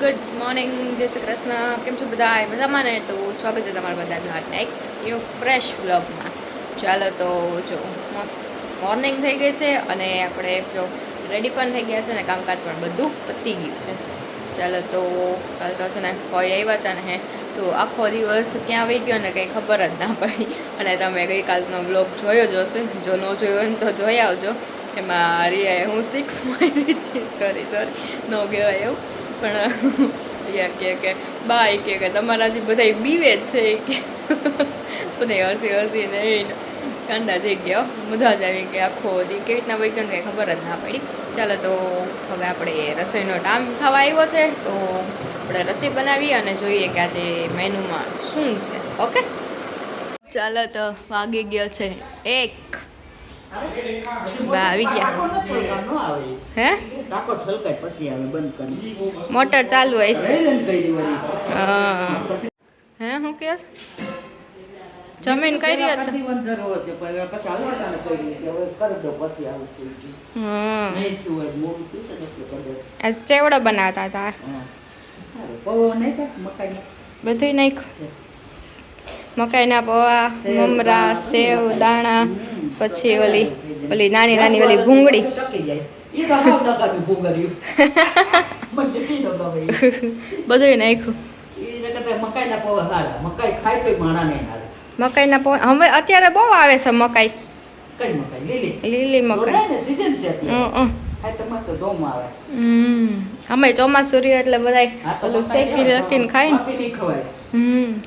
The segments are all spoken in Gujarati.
ગુડ મોર્નિંગ, જય શ્રી કૃષ્ણ. કેમ છો બધા? મજામાં ને? તો સ્વાગત છે તમારા બધાનું આજના એક ન્યૂ ફ્રેશ બ્લોગમાં. ચાલો તો જો મસ્ત મોર્નિંગ થઈ ગઈ છે અને આપણે જો રેડી પણ થઈ ગયા છે ને કામકાજ પણ બધું પતી ગયું છે. ચાલો તો કાલ તો છે ને કોઈ આવ્યા હતા ને તો આખો દિવસ ક્યાં આવી ગયો ને કંઈ ખબર જ ના પડી. અને તમે ગઈકાલનો બ્લોગ જોયો જ હશે, જો ન જોયો હોય ને તો જોઈ આવજો. એમાં રિયાએ હું 6 મારી સોરી ન કહેવાય એવું, પણ રિયા કે બા કે તમારાથી બધા બીવે જ છે કે બધા હસી હસીને એને કાંડા થઈ ગયા. મજા જ આવી ગઈ. આખો દી કેવી રીતના વહી ગયો કંઈ ખબર જ ના પડી. ચાલો તો હવે આપણે રસોઈનો ટાઈમ થવા આવ્યો છે, તો આપણે રસોઈ બનાવીએ અને જોઈએ કે આજે મેનુમાં શું છે. ઓકે, ચાલો તો વાગી ગયો છે 1. બા આવી ગયા. હે મોટર ચાલુ હોય છે. હે હું કે જમીન કઈ રહી હતી. ચેવડો બનાવતા હતા. બધું નાખ્યું. મકાઈના પૌવા, મમરા, સેવ, દાણા, પછી ઓલી નાની નાની ઓલી ભૂંગળી. બધું નાખ્યું. મકાઈના પૌવા હવે અત્યારે બહુ આવે છે. મકાઈ લીલી મકાઈ. અમે ચોમાસું રહ્યું એટલે બધા ઓલું શેકી રાખીને ખાય ને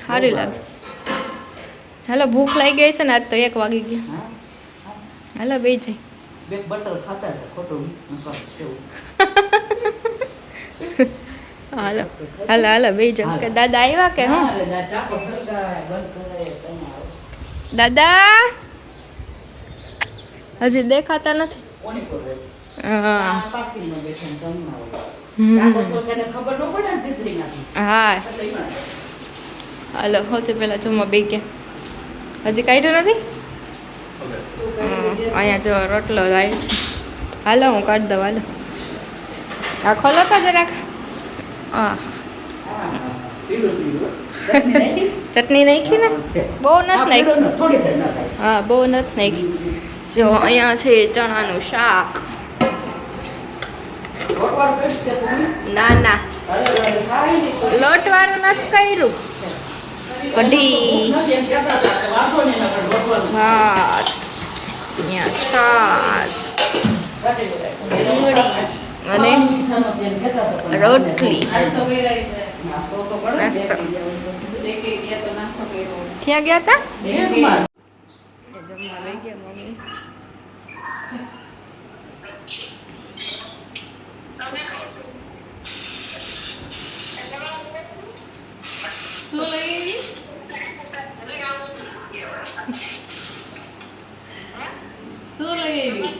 સારી લાગે. હાલો, ભૂખ લાગી ગઈ છે ને, આજ તો 1 વાગી ગયા. હાલો બે જાય. હાલો હાલો હાલો બે જાવ. કે દાદા આવ્યા કે હું? દાદા હજી દેખાતા નથી. હા હાલો, સૌથી પહેલા જમવા બે ગયા. હજી કાઢ્યું નથી. અહીંયા જો રોટલો લાવી છે. હાલો હું કાઢી દઉં. હાલો આ ખોલો તો જરાક. ચટણી નાખી ને? બહુ નથી નાખી. હા બહુ નથી નાખી. જો અહીંયા છે ચણાનું શાક. ના ના લોટવાળું નથી કર્યું. કઢી, ભાત, છાશ, ડુંગળી અને રોટલી. નાસ્તો ક્યાં ગયા હતા? જમવા લઈ ગયા મમ્મી. શું લઈ આવી? શું લઈ આવી?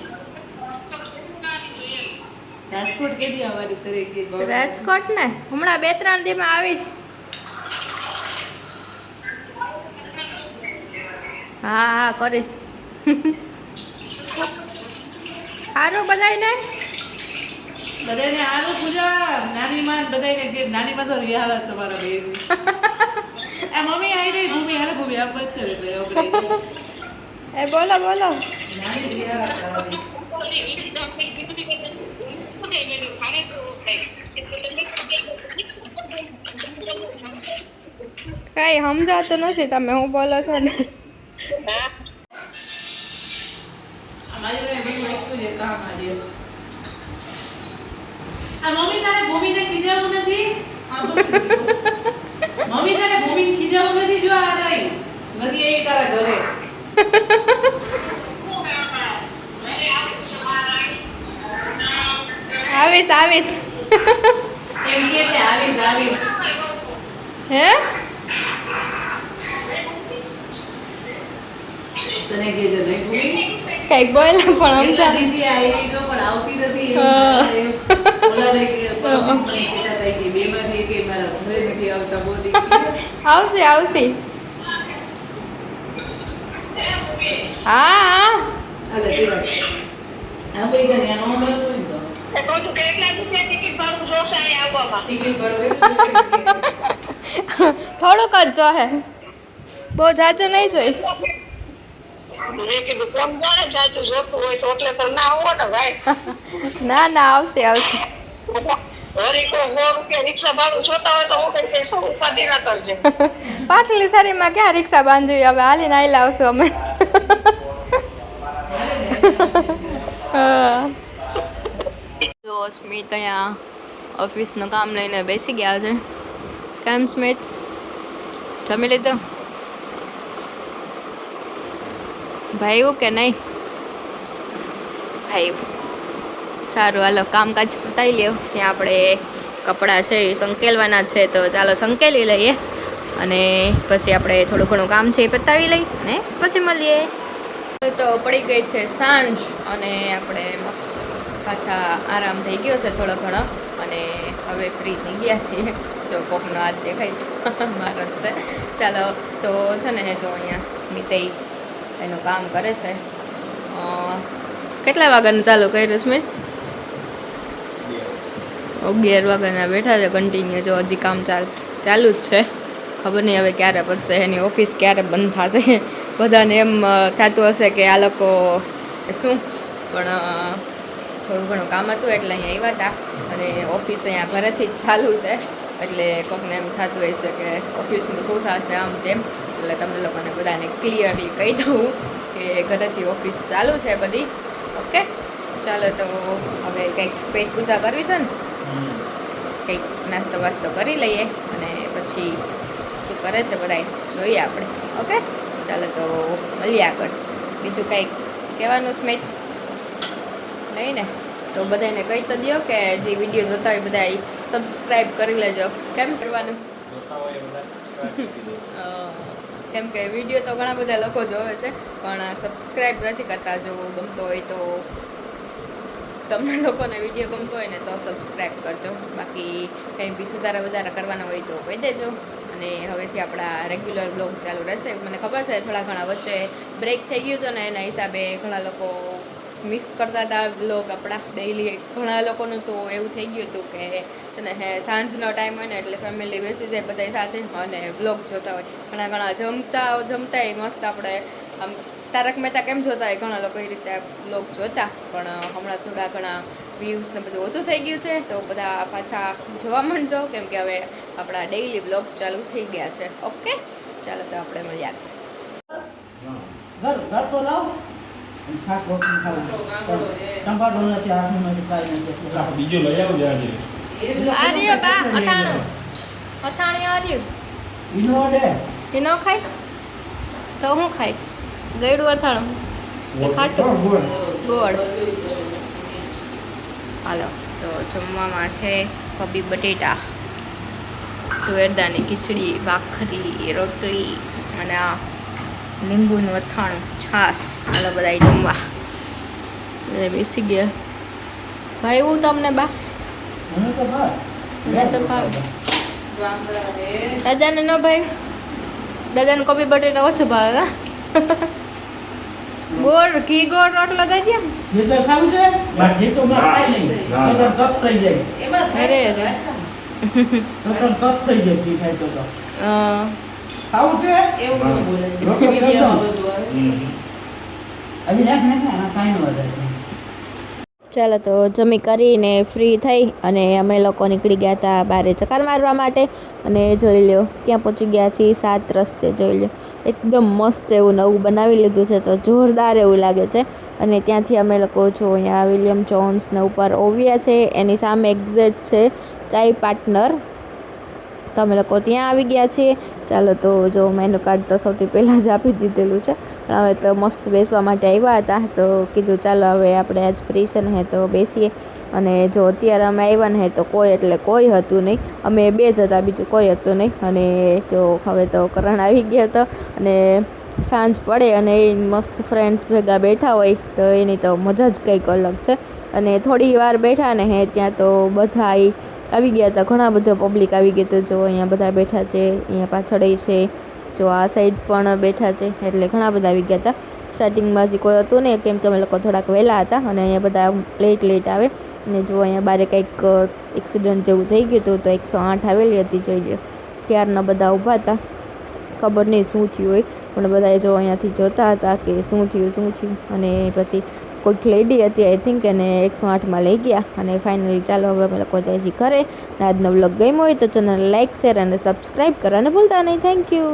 રાજકોટ કેદી આવવાની તરીકે? રાજકોટ ને હમણાં 2-3 દિવસમાં આવીશ. હા હા કરીશ. સારું બધાને સારું. પૂજા નાની માં બધાને નાની માં તો રિયા તમારા બે આ મમ્મી આવી રહી. ભૂમિ હારે ભૂમિ આપ બસ કરે એટલે એ બોલો બોલો. નાની રિયા કઈ સમજાતું નથી તમે હું બોલો છો ને. મમ્મી તારે ભૂમિને ખીજાવું નથી. મમ્મી તારે ભૂમિને ખીજાવું નથી. જો આ રહી નથી એવી તારા ઘરે. આવીશ આવીશ એમ કે છે. આવીશ આવીશ. હે તને કેજો નહીં ભૂમિ કઈક બોલ પણ સમજા દીદી આવી જો પણ આવતી નથી. ઓલાને કે પણ કીધા હતા કે બેમાંથી કે મારા ઘરે નથી આવતા. બોલી આવશે આવશે. હા હા અલે તું આ પૈસા ને આનો મળતો હોય તો થોડુંક જ જોહે, બહુ જાજુ નહીં જોઈ. ના ના, આવશે આવશે. પાછલી શરીરમાં ક્યાં રિક્ષા બાંધવી, હવે હાલીને આવેલા આવશું અમે. જો સ્મિત અહીંયા ઓફિસનું કામ લઈને બેસી ગયા છે. કેમ સ્મિત, જમી લીધું? ભાઈ કે નહીં? ભાઈ સારું, હાલો કામકાજ પતાવી લ્યો. ત્યાં આપણે કપડાં છે એ સંકેલવાના છે, તો ચાલો સંકેલી લઈએ અને પછી આપણે થોડું ઘણું કામ છે એ પતાવી લઈએ ને પછી મળીએ. તો પડી ગઈ છે સાંજ અને આપણે મસ્ત પાછા આરામ થઈ ગયો છે થોડો ઘણો અને હવે ફ્રી થઈ ગયા છીએ. જો કોકનો હાથ દેખાય છે, મારો જ છે. ચાલો તો છે ને, જો અહીંયા સ્મિતેય એનું કામ કરે છે. કેટલા વાગ્યાનું ચાલુ કર્યું સ્મિત? 11 વાગ્યાના બેઠા છે કન્ટિન્યુ. જો હજી કામ ચાલુ જ છે. ખબર નહીં હવે ક્યારે પતશે, એની ઓફિસ ક્યારે બંધ થશે. બધાને એમ થતું હશે કે આ લોકો શું, પણ થોડું ઘણું કામ હતું એટલે અહીંયા આવ્યા હતા અને ઓફિસ અહીંયા ઘરેથી જ ચાલુ છે. એટલે કોકને એમ થતું હશે કે ઓફિસનું શું થશે આમ તેમ, એટલે તમને લોકોને બધાને ક્લિયરલી કહી દઉં કે ઘરેથી ઓફિસ ચાલુ છે બધી. ઓકે, ચાલો તો હવે કંઈક પેટ પૂજા કરવી છે ને, કંઈક નાસ્તો વાસ્તો કરી લઈએ અને પછી શું કરે છે બધા જોઈએ આપણે. ઓકે, ચાલો તો મળીએ આગળ. બીજું કંઈક કહેવાનું સ્મિત? નહીં ને? તો બધાને કહી તો દો કે જે વિડીયો જોતા હોય બધા સબસ્ક્રાઈબ કરી લેજો. કેમ કરવાનું? કેમ કે વિડીયો તો ઘણા બધા લોકો જોવે છે પણ સબસ્ક્રાઈબ નથી કરતા. જો ગમતો હોય તો, તમને લોકોને વિડીયો ગમતો હોય ને તો સબસ્ક્રાઈબ કરજો. બાકી કંઈ બી સુધારા વધારા કરવાના હોય તો કહી દેજો. અને હવેથી આપણા રેગ્યુલર બ્લોગ ચાલુ રહેશે. મને ખબર છે થોડા ઘણા વચ્ચે બ્રેક થઈ ગયું હતું ને એના હિસાબે ઘણા લોકો મિસ કરતા હતા બ્લોગ આપણા ડેઈલી. ઘણા લોકોનું તો એવું થઈ ગયું હતું કે તને સાંજનો ટાઈમ હોય ને એટલે ફેમિલી બેસી જાય બધા સાથે અને બ્લોગ જોતા હોય. ઘણા જમતા મસ્ત આપણે આમ તારક મહેતા કેમ જોતા હોય ઘણા લોકો એ રીતે બ્લોગ જોતા, પણ હમણાં થોડા ઘણા વ્યૂઝ ને બધું ઓછું થઈ ગયું છે. તો બધા પાછા જોવા માંડજો કેમ કે હવે આપણા ડેઈલી બ્લોગ ચાલુ થઈ ગયા છે. ઓકે, ચાલો તો આપણે મળીએ. બીજો લઈ આવો આજે. આર્યો બા અથાણું આર્યું ઈનો ખાય તો હું ખાય ગળ્યું અથાણું ખાટું ગોળ. હાલો તો જમવામાં છે કબી બટેટા, તુવેરદાની ખીચડી, ભાખરી, રોટલી અને આ લીંબુનું અથાણું, છાશ. હાલો બધા જમવા. બધા બેસી ગયા. ભાઈ હું તમને બા મને તો ભાવે. દાદાને ન ભાઈ, દાદાને કોબી બટેટા ઓછો ભાવે. ગોળ ઘી ગોળ રોટલો દઈ દે ને ખાવું છે. અરે અરે કપ થઈ જાય ઘી ખાય તો ખાવું છે એવું ન બોલે. ચાલો તો જમી કરીને ફ્રી થઈ અને અમે લોકો નીકળી ગયા હતા બહાર ચક્કર મારવા માટે. અને જોઈ લો ક્યાં પહોંચી ગયા છીએ, 7 રસ્તે. જોઈ લો એકદમ મસ્ત એવું નવું બનાવી લીધું છે, તો જોરદાર એવું લાગે છે. અને ત્યાંથી અમે લોકો જો અહીંયા વિલિયમ જોન્સને ઉપર ઓવિયા છે, એની સામે એક્ઝેક્ટ છે ચાય પાર્ટનર. તો અમે લોકો ત્યાં આવી ગયા છીએ. ચાલો તો જો મેનુ કાર્ડ તો સૌથી પહેલાં જ આપી દીધેલું છે, પણ હવે તો મસ્ત બેસવા માટે આવ્યા હતા તો કીધું ચાલો હવે આપણે આજ ફ્રી છે ને તો બેસીએ. અને જો અત્યારે અમે આવ્યા ને તો કોઈ એટલે કોઈ હતું નહીં, અમે 2 જ હતા, બીજું કોઈ હતું નહીં. અને જો હવે તો કરણ આવી ગયા હતો અને સાંજ પડે અને એ મસ્ત ફ્રેન્ડ્સ ભેગા બેઠા હોય તો એની તો મજા જ કંઈક અલગ છે. અને થોડી વાર બેઠા ને ત્યાં તો બધા આવી ગયા હતા, ઘણા બધા પબ્લિક આવી ગયું હતું. જો અહીંયા બધા બેઠા છે, અહીંયા પાછળ છે, જો આ સાઈડ પણ બેઠા છે, એટલે ઘણા બધા આવી ગયા હતા. સ્ટાર્ટિંગમાં હજી કોઈ હતું નહીં, કેમ કે અમે લોકો થોડાક વહેલા હતા અને અહીંયા બધા લેટ આવે. અને જો અહીંયા બારે કંઈક એક્સિડન્ટ જેવું થઈ ગયું હતું, તો 108 આવેલી હતી. જોઈ લો, ક્યારના બધા ઊભા હતા, ખબર નહીં શું થયું હોય, પણ બધાએ જો અહીંયાથી જોતા હતા કે શું થયું. અને પછી કોઈક લેડી હતી આઈ થિંક, એને 108માં લઈ ગયા. અને ફાઇનલી ચાલો હવે અમે લોકો જાય છીએ ઘરે. અને આજનો વ્લોગ ગમ્યો હોય તો ચેનલ લાઇક, શેર અને સબસ્ક્રાઈબ કરવાનું ભૂલતા નહીં. Thank you.